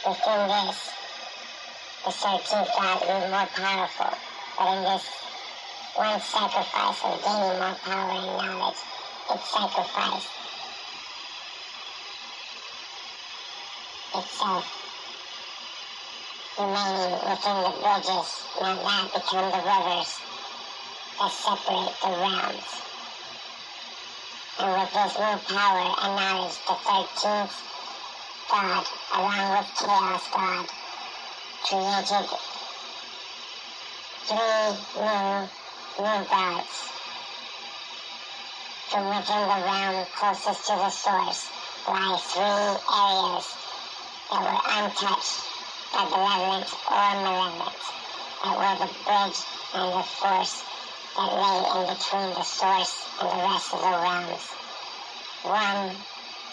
Within this, the 13th God grew more powerful, but in this one sacrifice of gaining more power and knowledge, it sacrificed itself, remaining within the bridges, now that become the rivers that separate the realms. And with this new power and knowledge, the 13th God, along with Chaos God, created three new gods from within the realm closest to the source lie three areas that were untouched by benevolence or malevolence, that were the bridge and the force that lay in between the source and the rest of the realms. One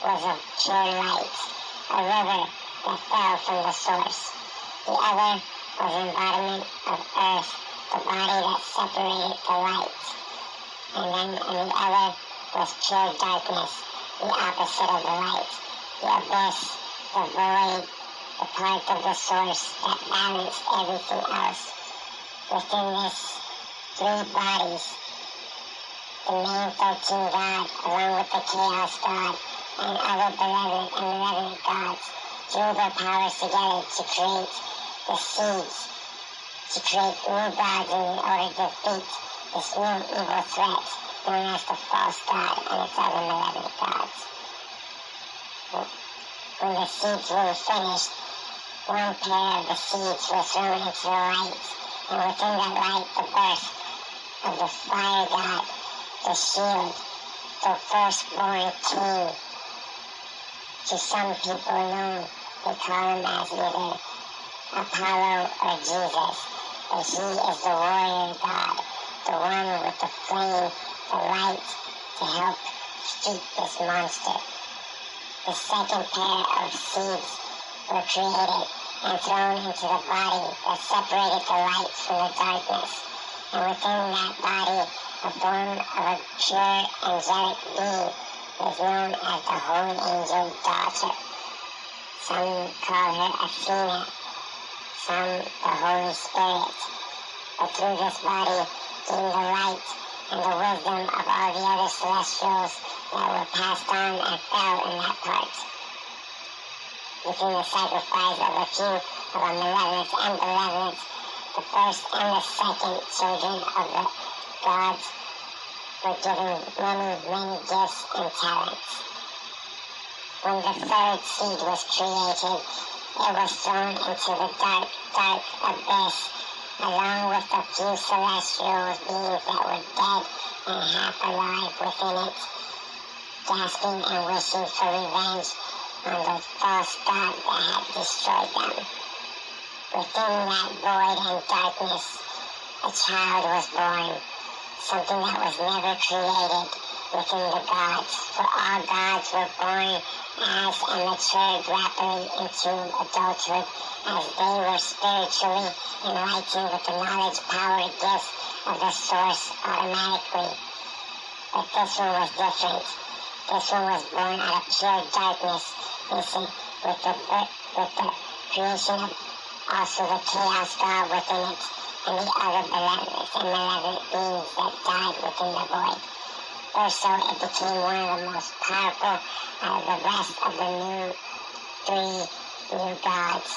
was of pure light, a river that fell from the source. The other was embodiment of earth, the body that separated the light. And then in the other was pure darkness, the opposite of the light, the abyss, the void, the part of the source that balanced everything else. Within this three bodies, the main 13 God, along with the Chaos God and other benevolent and malevolent gods, drew their powers together to create the seeds, to create new gods in order to defeat this new evil threat known as the false God and its other malevolent gods. When the seeds were finished, one pair of the seeds was thrown into the light, and within that light the birth of the fire God, the shield, the firstborn king. To some people known, they call him as either Apollo or Jesus, but he is the warrior God, the one with the flame, the light, to help defeat this monster. The second pair of seeds were created and thrown into the body that separated the light from the darkness, and within that body, a form of a pure angelic being is known as the Holy Angel Daughter. Some call her Athena, some the Holy Spirit. But through this body came the light and the wisdom of all the other celestials that were passed on and fell in that part. Within the sacrifice of a few of the malevolence and benevolence, the first and the second children of the gods were given many gifts and talents. When the third seed was created, it was thrown into the dark abyss, along with a few celestial beings that were dead and half alive within it, gasping and wishing for revenge on the false god that had destroyed them. Within that void and darkness, a child was born, something that was never created within the gods, for all gods were born as and matured rapidly into adulthood as they were spiritually enlightened with the knowledge, power, gifts of the source automatically. But this one was different. This one was born out of pure darkness, with the creation of also the Chaos God within it, and the other benevolent and malevolent beings that died within the void. Also, it became one of the most powerful out of the rest of the three new gods.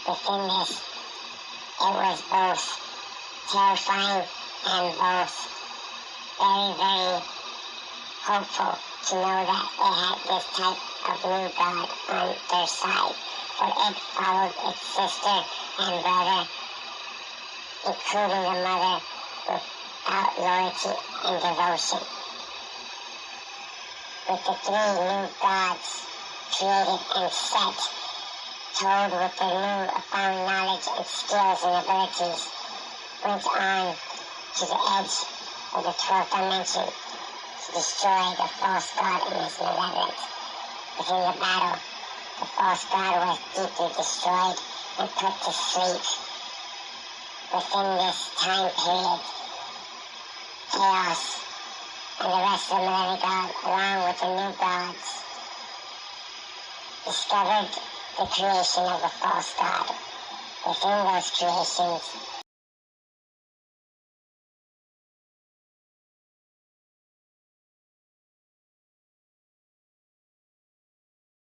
Within this, it was both terrifying and both very, very hopeful to know that it had this type of new god on their side, for it followed its sister and brother, including the mother, without loyalty and devotion. With the three new gods created and set, told with their new found knowledge and skills and abilities, went on to the edge of the 12th dimension to destroy the false god and his malevolence. Within the battle, the false god was deeply destroyed and put to sleep. Within this time period, Chaos and the rest of the malevolent god, along with the new gods, discovered the creation of a false god. Within those creations,